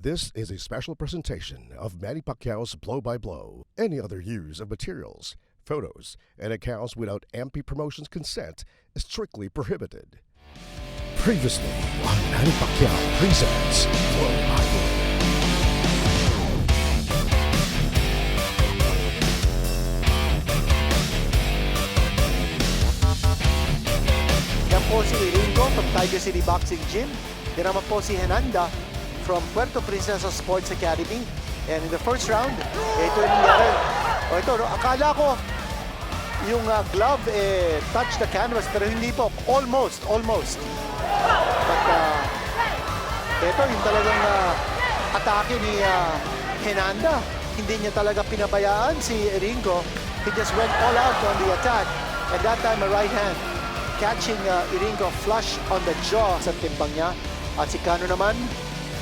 This is a special presentation of Manny Pacquiao's Blow by Blow. Any other use of materials, photos, and accounts without MP Promotions' consent is strictly prohibited. Previously on Manny Pacquiao presents Blow by Blow. Yan po si Ringo from Tiger City Boxing Gym. Yan naman po si Henanda from Puerto Princesa Sports Academy. And in the first round, ito yung nangyari. Ito, no, akala ko yung glove touch the canvas, pero hindi po. Almost. But ito yung talagang atake ni Henanda. Hindi niya talaga pinabayaan si Ringo. He just went all out on the attack. And that time, a right hand catching Ringo flush on the jaw sa timbang niya. At si Cano naman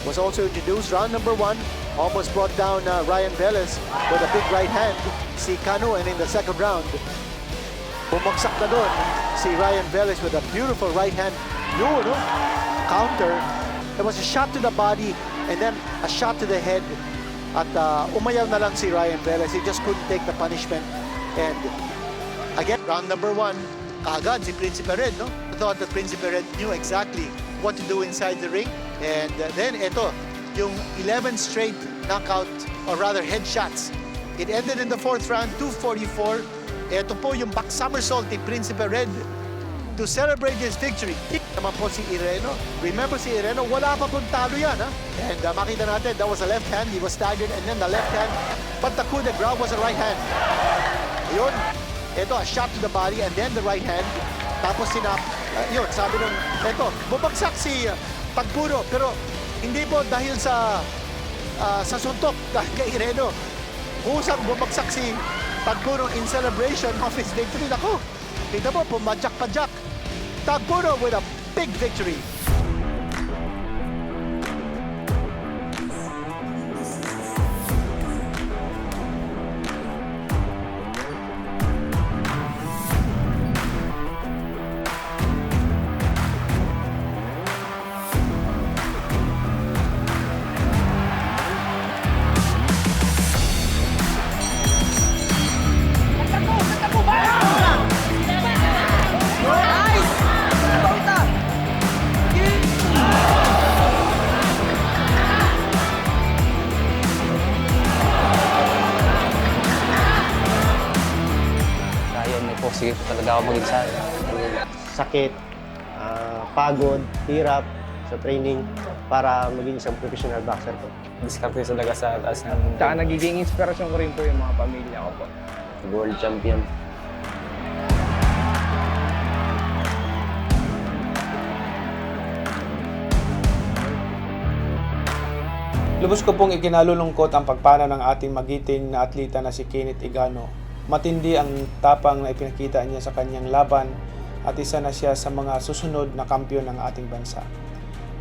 was also introduced. Round number 1, almost brought down Ryan Velez with a big right hand. Si Cano, and in the second round, bumagsak na doon si Ryan Velez with a beautiful right hand counter. There was a shot to the body and then a shot to the head. At umayaw na lang si Ryan Velez. He just couldn't take the punishment. And again, round number 1, kaagad si Principe Red, no? I thought that Principe Red knew exactly what to do inside the ring. And then ito, yung 11 straight knockout, or rather headshots. It ended in the 4th round, 244. Ito po yung back somersault ni Principe Red to celebrate his victory. Naman po si Ireno. Remember si Ireno, wala pa pong talo yan, ha? And makita natin, that was a left hand. He was staggered, and then the left hand. But the coup de grace was a right hand. Yun. Ito, a shot to the body, and then the right hand. Tapos yun, sabi nung, ito, bumagsak si Pagpuro, pero hindi po dahil sa suntok, dahil kay Ireno. Kusang bumagsak si Pagpuro in celebration of his victory. Ako, kita mo, pumadyak-padyak. Pagpuro with a big victory. Sige po talaga ako mag-isa. Sakit, pagod, hirap sa training para maging isang professional boxer po. Diskarte talaga sa taas ng... Tsaka nagiging inspirasyon ko rin po yung mga pamilya ko po. World champion. Lubos ko pong ikinalulungkot ang pagpanaw ng ating magiting na atleta na si Kenneth Igano. Matindi ang tapang na ipinakita niya sa kanyang laban at isa na siya sa mga susunod na kampiyon ng ating bansa.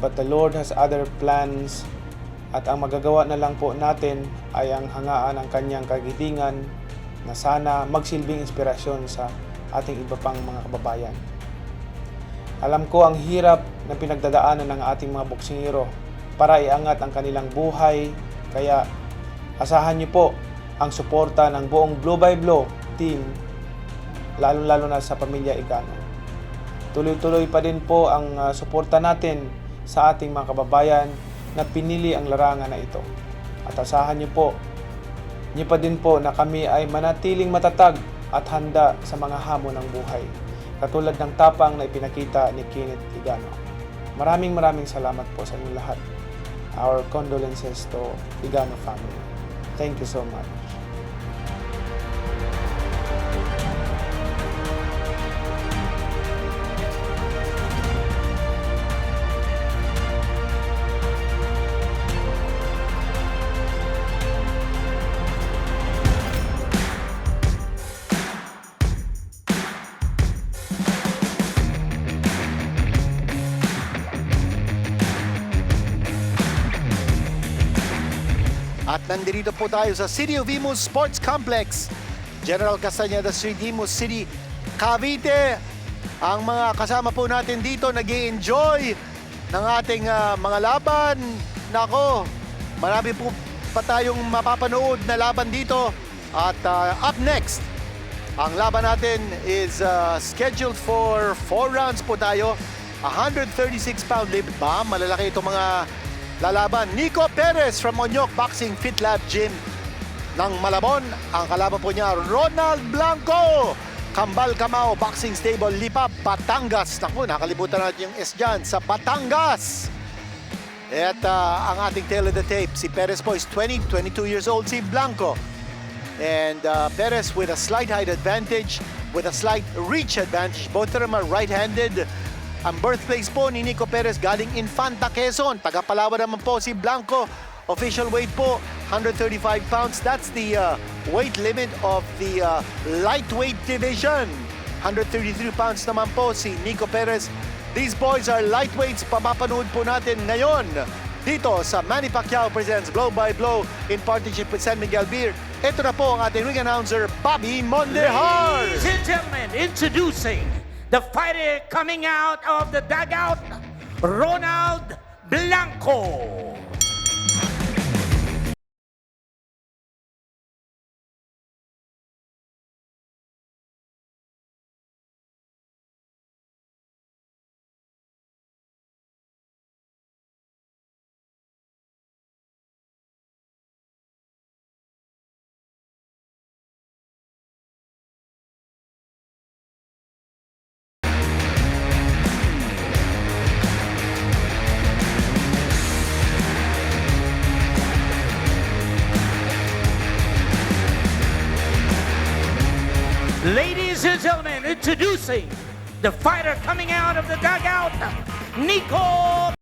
But the Lord has other plans at ang magagawa na lang po natin ay ang hangaan ng kanyang kagitingan na sana magsilbing inspirasyon sa ating iba pang mga kababayan. Alam ko ang hirap na pinagdadaanan ng ating mga boksingero para iangat ang kanilang buhay, kaya asahan niyo po ang suporta ng buong Blow by Blow team, lalo-lalo na sa pamilya Igano. Tuloy-tuloy pa din po ang suporta natin sa ating mga kababayan na pinili ang larangan na ito. At asahan niyo pa din po na kami ay manatiling matatag at handa sa mga hamon ng buhay, katulad ng tapang na ipinakita ni Kenneth Igano. Maraming salamat po sa inyong lahat. Our condolences to Igano family. Thank you so much. At nandito po tayo sa City of Imus Sports Complex, General Castañeda Street, Imus City, Cavite. Ang mga kasama po natin dito nag-i-enjoy ng ating mga laban. Nako, Marami po pa tayong mapapanood na laban dito. At up next, ang laban natin is scheduled for 4 rounds po tayo. 136-pound lift ba? Malalaki itong mga lalaban. Nico Perez from Onyok Boxing Fit Lab Gym ng Malabon. Ang kalaban po niya, Ronald Blanco, Kambal Camao Boxing Stable, Lipa, Batangas. Naku, nakalimutan natin yung S dyan, sa Batangas. At ang ating tail of the tape, si Perez po is 22 years old, si Blanco. And Perez with a slight height advantage, with a slight reach advantage. Both of them are right-handed. Ang birthplace po ni Nico Perez galing Infanta, Quezon. Taga-Palawan naman po si Blanco. Official weight po, 135 pounds. That's the weight limit of the lightweight division. 133 pounds naman po si Nico Perez. These boys are lightweights. Pamapanood po natin ngayon dito sa Manny Pacquiao Presents Blow by Blow in partnership with San Miguel Beer. Ito na po ang ating ring announcer, Bobby Mondejar. Ladies and gentlemen, introducing the fighter coming out of the dugout, Ronald Blanco. Ladies and gentlemen, introducing the fighter coming out of the dugout, Nico.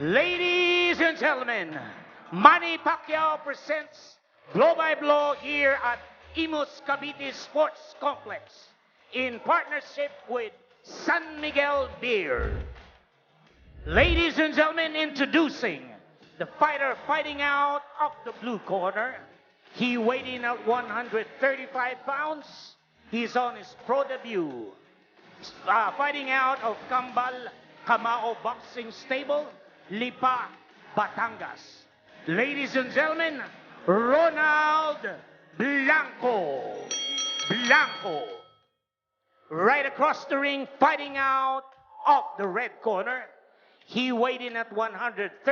Ladies and gentlemen, Manny Pacquiao presents Blow by Blow here at Imus Cavite Sports Complex in partnership with San Miguel Beer. Ladies and gentlemen, introducing the fighter fighting out of the blue corner. He weighed in at 135 pounds. He's on his pro debut. Fighting out of Kambal Camao Boxing Stable, Lipa, Batangas. Ladies and gentlemen, Ronald Blanco. Blanco. Right across the ring, fighting out of the red corner. He weighed in at 133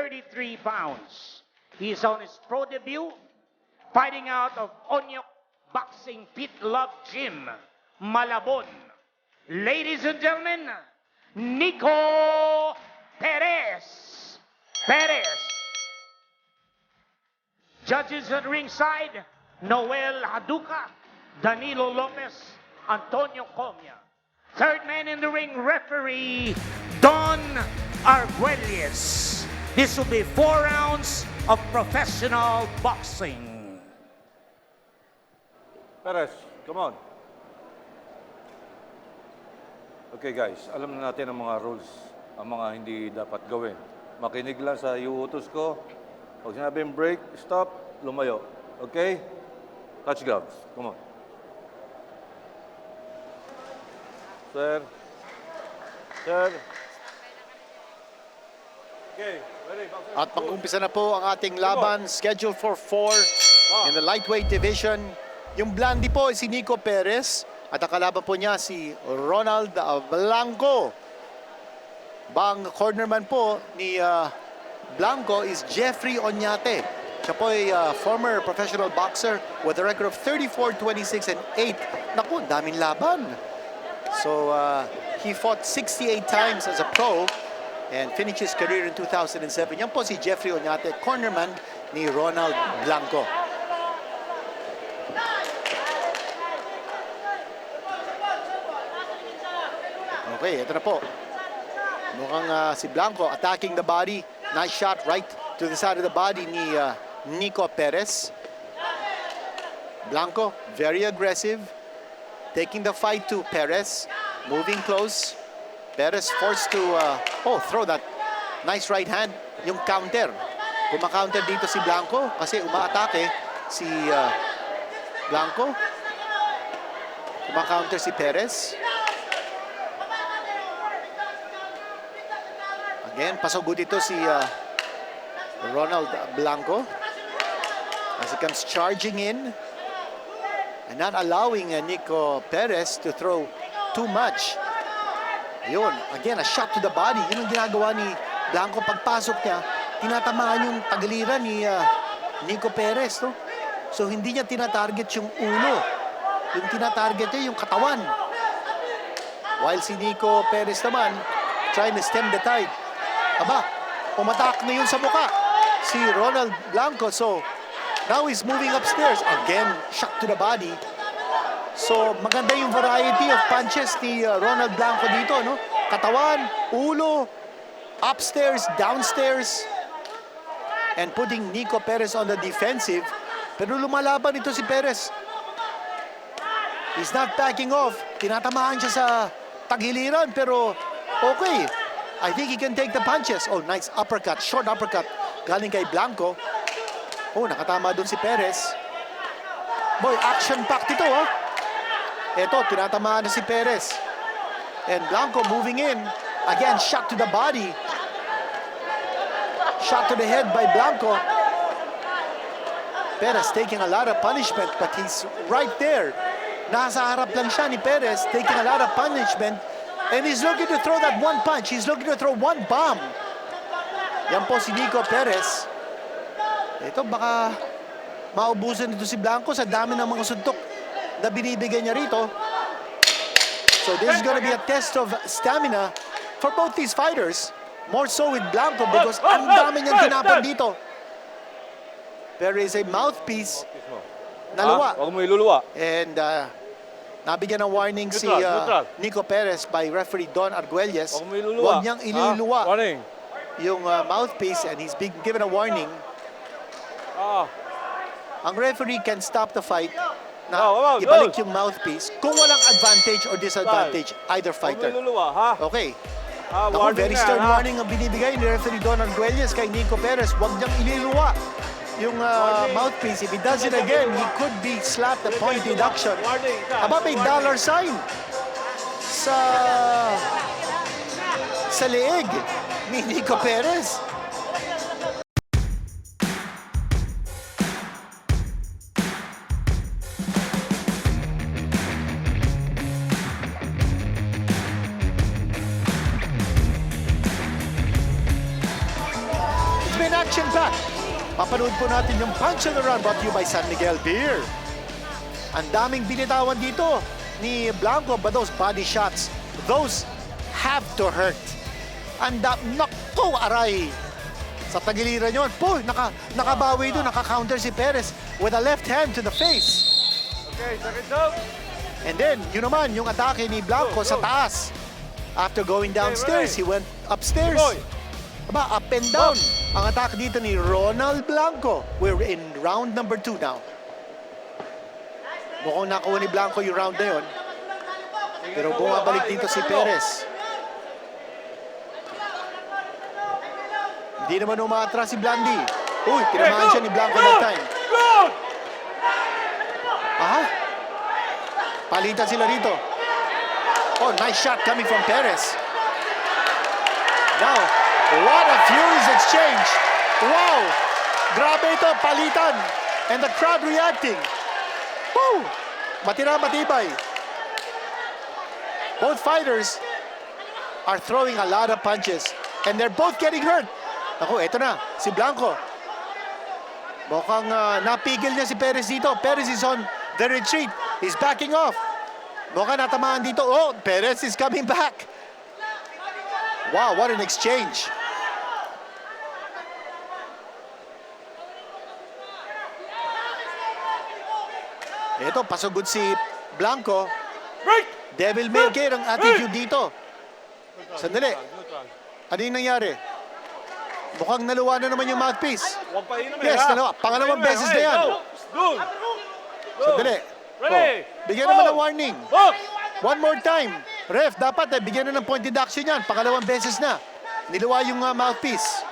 pounds. He's on his pro debut, fighting out of Onyok Boxing Fit Love Gym, Malabon. Ladies and gentlemen, Nico Perez. Perez. Judges at ringside, Noel Haduca, Danilo Lopez, Antonio Comia. Third man in the ring, referee Don Arguelles. This will be 4 rounds of professional boxing. Perez, come on. Okay guys, alam na natin ang mga rules, ang mga hindi dapat gawin. Makinig lang sa iuutos ko. Pag sinabing break, stop, lumayo. Okay? Touch gloves. Come on. Sir. Sir. Okay, ready. At mag-umpisa na po ang ating laban, scheduled for 4 in the lightweight division. Yung blondie po ay si Nico Perez at ang kalaban po niya si Ronald Blanco. Bang cornerman po ni Blanco is Jeffrey Oñate. Siya po ay former professional boxer with a record of 34, 26, and 8. Naku, daming laban. So, he fought 68 times as a pro and finished his career in 2007. Yan po si Jeffrey Oñate, cornerman ni Ronald Blanco. Okay, ito na po. Mukhang si Blanco attacking the body. Nice shot right to the side of the body ni Nico Perez. Blanco, very aggressive. Taking the fight to Perez. Moving close. Perez forced to throw that nice right hand. Yung counter. Kumaka-counter dito si Blanco kasi umaatake si Blanco. Kumaka-counter si Perez. Again, pasugod ito si Ronald Blanco as he comes charging in and not allowing Nico Perez to throw too much. Yun, again, a shot to the body. Yun ang ginagawa ni Blanco. Pagpasok niya, tinatamaan yung tagiliran ni Nico Perez. No? So, hindi niya tinatarget yung ulo. Yung tinatarget niya yung katawan. While si Nico Perez naman, trying to stem the tide. Aba, umatak na yun sa muka. Si Ronald Blanco. So, now he's moving upstairs. Again, shot to the body. So, maganda yung variety of punches ni Ronald Blanco dito, no? Katawan, ulo, upstairs, downstairs, and putting Nico Perez on the defensive. Pero lumalaban ito si Perez. He's not backing off. Tinatamaan siya sa tagiliran, pero okay. I think he can take the punches. Oh, nice uppercut, short uppercut. Galing kay Blanco. Oh, nakatama dun si Perez. Boy, action-packed ito, ha? Ito, tinatamaan na si Perez. And Blanco moving in. Again, shot to the body. Shot to the head by Blanco. Perez taking a lot of punishment, but he's right there. Nasa harap lang siya ni Perez, taking a lot of punishment. And he's looking to throw that one punch. He's looking to throw one bomb. Yan po si Nico Perez. Ito, baka maubusan nito si Blanco sa dami ng mga suntok na binibigay niya rito. So this is going to be a test of stamina for both these fighters. More so with Blanco because ang dami niyang tinapon dito. There is a mouthpiece na luwa. Huwag mo iluluwa. And nabigyan ng warning si Nico Perez by referee Don Arguelles. Huwag mo iluluwa. Huwag niyang iluluwa Warning. yung mouthpiece, and he's being given a warning. Ang referee can stop the fight na ibalik yung mouthpiece kung walang advantage or disadvantage either Huwag mo fighter. iluluwa, ha? Okay. Ako, Warning very na, stern ha? warning ang binibigay ni referee Don Arguelles kay Nico Perez. Huwag niyang ililuwa yung mouthpiece. If he does it again, he could be slapped a point deduction. Aba, may dollar sign sa leeg ni Nico Perez. It's been action-packed. Papanood po natin yung Punch on the Run brought to you by San Miguel Beer. Ang daming binitawan dito ni Blanco, but those body shots, those have to hurt. Naku, aray! Sa tagiliran yun. Po, nakabawi doon, naka-counter si Perez with a left hand to the face. Okay, second down. And then, yun naman, yung atake ni Blanco sa taas. After going downstairs, he went upstairs. Aba, up and down. Ang atake dito ni Ronald Blanco. We're in round number 2 now. Mukhang nakuha ni Blanco yung round na yun. Pero bumabalik dito si Perez. Hindi naman umaatras si Blandi. Uy, tinamaan siya ni Blanco that time. Aha. Palitan sila rito. Oh, nice shot coming from Perez. Now, what a furious exchange. Wow. Grabe ito, palitan. And the crowd reacting. Woo! Matibay. Both fighters are throwing a lot of punches. And they're both getting hurt. Ako, eto na, si Blanco. Mukhang napigil niya si Perez dito. Perez is on the retreat. He's backing off. Mukhang natamaan dito. Oh, Perez is coming back. Wow, what an exchange. Ito, pasugod si Blanco. Devil may care ang attitude dito. Sandali. Ano yung nangyari? Mukhang naluwa na naman yung mouthpiece. Huwag pa inumin, Yes, ha? dalawa. Pangalawang Inumin, beses okay, na yan. go. Good. Sandali. Ready? Bigyan Go. naman ng warning. Box. One more time. Ref, dapat bigyan na ng point deduction yan. Pangalawang beses na. Niluwa yung mouthpiece.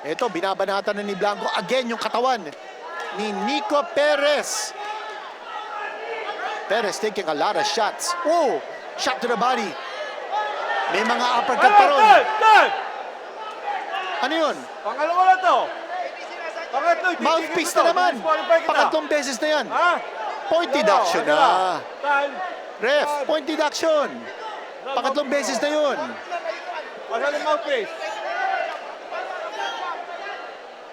Ito, binabanatan na ni Blanco. Again, yung katawan ni Nico Perez. Perez taking a lot of shots. Oh, shot to the body. May mga uppercut pa ron. Time. Ano yun? Pangalawa na to. Pangatlo, Mouthpiece na naman. Pangatlong beses na yan. Ha? Point deduction na. Time. Ref, point deduction. Pangatlong beses na yun. Wala ng mouthpiece.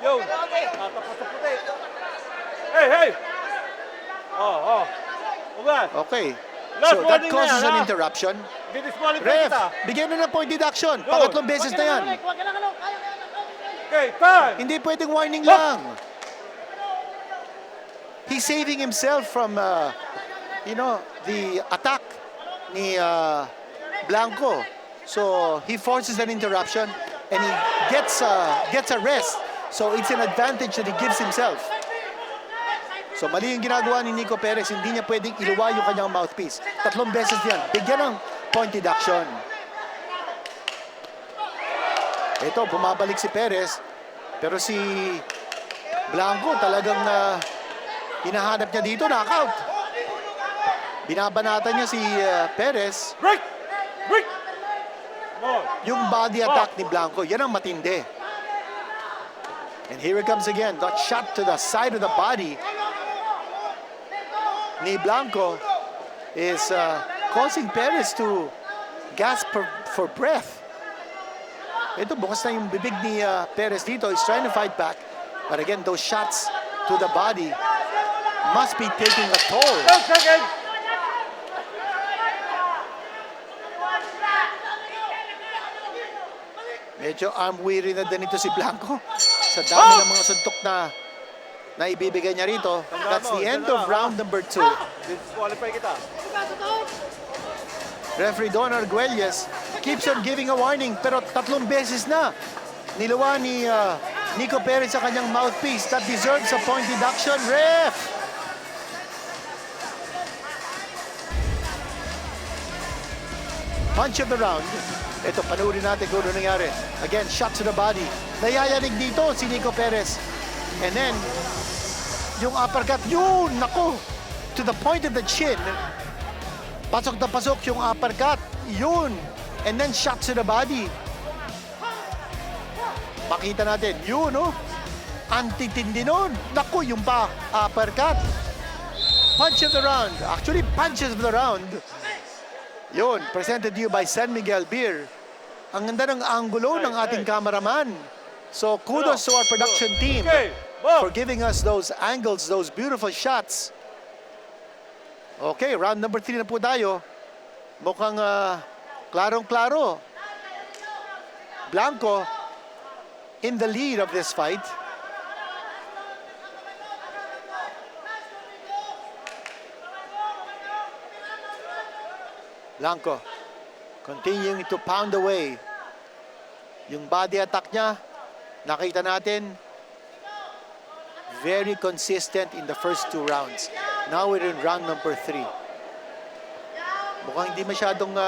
Yo. Tatapat sa puti. Hey. Oh. Ugat. Okay. Last So that warning na causes yan, an ha? interruption. Di-disqualify Ref, kita. bigyan na ng point deduction. Go. Pangatlong beses na yan. Okay, time. Hindi pwedeng warning lang. He's saving himself from, the attack ni Blanco. So he forces an interruption and he gets a rest. So it's an advantage that he gives himself. So mali yung ginagawa ni Nico Perez. Hindi niya pwedeng iluwa yung kanyang mouthpiece. 3 beses yan. Bigyan ng point deduction. Ito, bumabalik si Perez. Pero si Blanco talagang hinahanap niya dito, knockout. Binabanatan niya si Perez. Break. Come on. Yung body attack ni Blanco, yan ang matindi. And here it comes again. That shot to the side of the body ni Blanco is causing Perez to gasp for breath. Ito, bukas na yung bibig ni Perez dito. He's trying to fight back. But again, those shots to the body must be taking a toll. 10 seconds. Medyo arm-weary na din ito si Blanco. Sa dami ng mga suntok na ibibigay niya rito. That's the end of round number 2. Disqualify kita. Referee Don Arguelles keeps on giving a warning, pero 3 beses na niluwa ni Nico Perez sa kanyang mouthpiece. That deserves a point deduction. Ref! Punch of the round. Ito, panoorin natin kung ano nangyari. Again, shot to the body. Nayayanig dito si Nico Perez. And then, yung uppercut, yun, nako, to the point of the chin. Pasok na pasok yung uppercut. Yun. And then shot to the body. Makita natin. Yun, oh. Antitindi nun. Naku, yung pa. Uppercut. Punch of the round. Actually, punches of the round. Yun. Presented to you by San Miguel Beer. Ang ganda ng angulo ng ating cameraman. So, kudos to our production team for giving us those angles, those beautiful shots. Okay, round number 3 na po tayo. Mukhang klarong-klaro. Blanco in the lead of this fight. Blanco continuing to pound away. Yung body attack niya, nakita natin, very consistent in the first 2 rounds. Now we're in round number 3. Mukhang hindi masyadong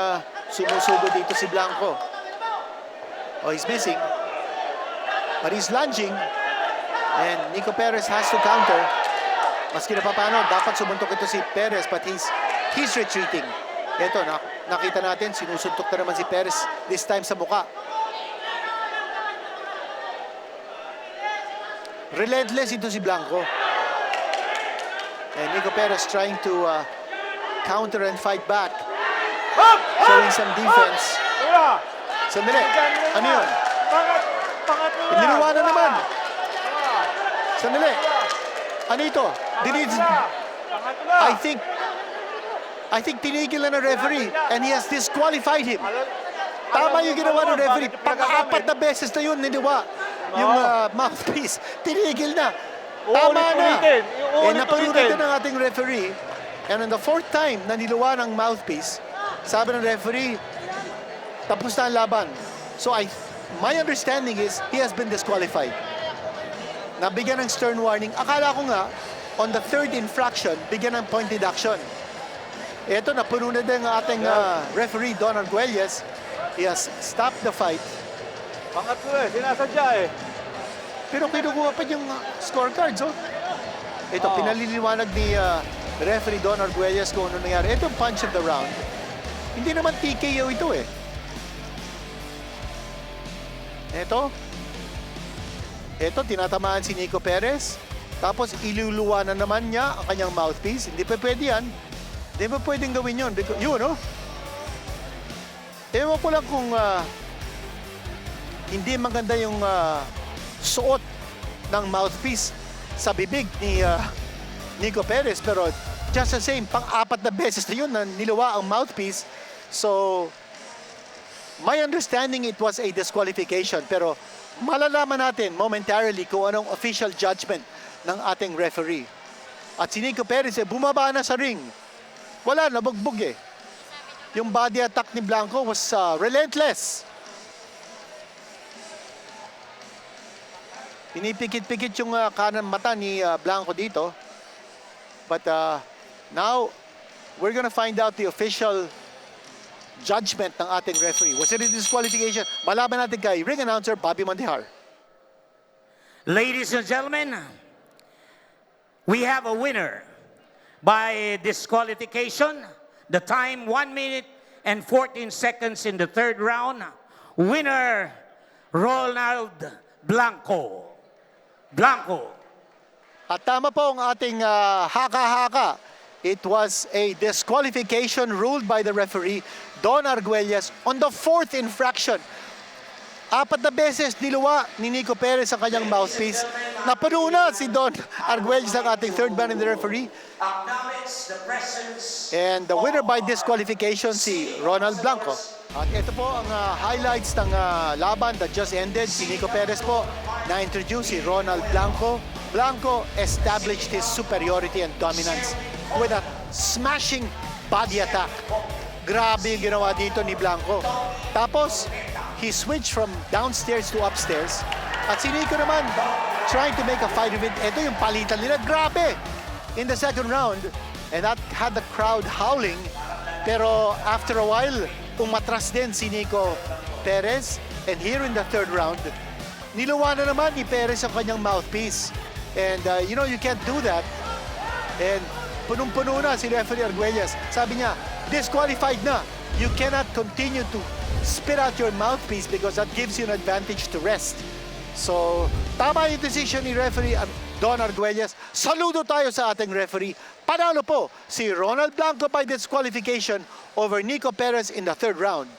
sumusugo dito si Blanco. Oh, he's missing. But he's lunging. And Nico Perez has to counter. Maski na paano, dapat sumuntok ito si Perez, but he's retreating. Ito, nakita natin, sinusuntok na naman si Perez, this time sa muka. Relentless ito si Blanco. And Nico Perez trying to counter and fight back. Showing some defense. Sandali. Ano yun? Iniluwa na naman. Sandali. Ano ito? I think tinigil na ng referee and he has disqualified him. Tama yung ginawa ng referee. Pang-4 na beses na yun niliwa yung mouthpiece. Tinigil na. Tama na. Napag-ulitin ng ating referee. And on the 4th time na niluwa ng mouthpiece, sabi ng referee, tapos na ang laban. So my understanding is he has been disqualified. Nabigyan ng stern warning. Akala ko nga, on the third infraction, bigyan ng point deduction. Ito, napuno na din ang ating referee, Don Arguelles. He has stopped the fight. Pangatlo sinasadya Pero kinukuha pa yung scorecards, oh. Ito, pinaliliwanag ni referee Don Arguelles kung ano nangyari. Ito, punch of the round. Hindi naman TKO ito, eh. Ito, tinatamaan si Nico Perez. Tapos, iluluwa na naman niya ang kanyang mouthpiece. Hindi pa pwede yan. Hindi pa pwedeng gawin yun. Yun, no? Ewan ko lang kung hindi maganda yung suot ng mouthpiece sa bibig ni Nico Perez. Pero just the same, pang-apat na beses na yun na niluwa ang mouthpiece. So, my understanding it was a disqualification. Pero malalaman natin momentarily kung anong official judgment ng ating referee. At si Nico Perez bumaba na sa ring. Wala, nabugbog eh. Yung body attack ni Blanco was relentless. Pinipikit-pikit yung kanan mata ni Blanco dito. But now, we're gonna find out the official judgment ng ating referee. Was it a disqualification? Malaman natin kay ring announcer Bobby Mandihar. Ladies and gentlemen, we have a winner by disqualification. The time, 1 minute and 14 seconds in the third round. Winner, Ronald Blanco. At tama po ang ating haka-haka. It was a disqualification ruled by the referee, Don Arguelles, on the fourth infraction. 4 na beses niluwa ni Nico Perez ang kanyang mouthpiece. Napuno na si Don Arguelles ang ating third man in the referee. And the winner by disqualification, si Ronald Blanco. At ito po ang highlights ng laban that just ended. Si Nico Perez po na-introduce si Ronald Blanco. Blanco established his superiority and dominance with a smashing body attack. Grabe yung ginawa dito ni Blanco. Tapos, he switched from downstairs to upstairs. At si Nico naman, trying to make a fight of it. Ito yung palitan nila. Grabe! In the second round, and that had the crowd howling. Pero after a while, umatras din si Nico Perez. And here in the third round, niluwa na naman ni Perez ang kanyang mouthpiece. And you know, you can't do that. And punong-puno na si referee Arguelles. Sabi niya, disqualified na. You cannot continue to spit out your mouthpiece because that gives you an advantage to rest. So, tama yung decision ni referee Don Arguelles. Saludo tayo sa ating referee. Panalo po si Ronald Blanco by disqualification over Nico Perez in the third round.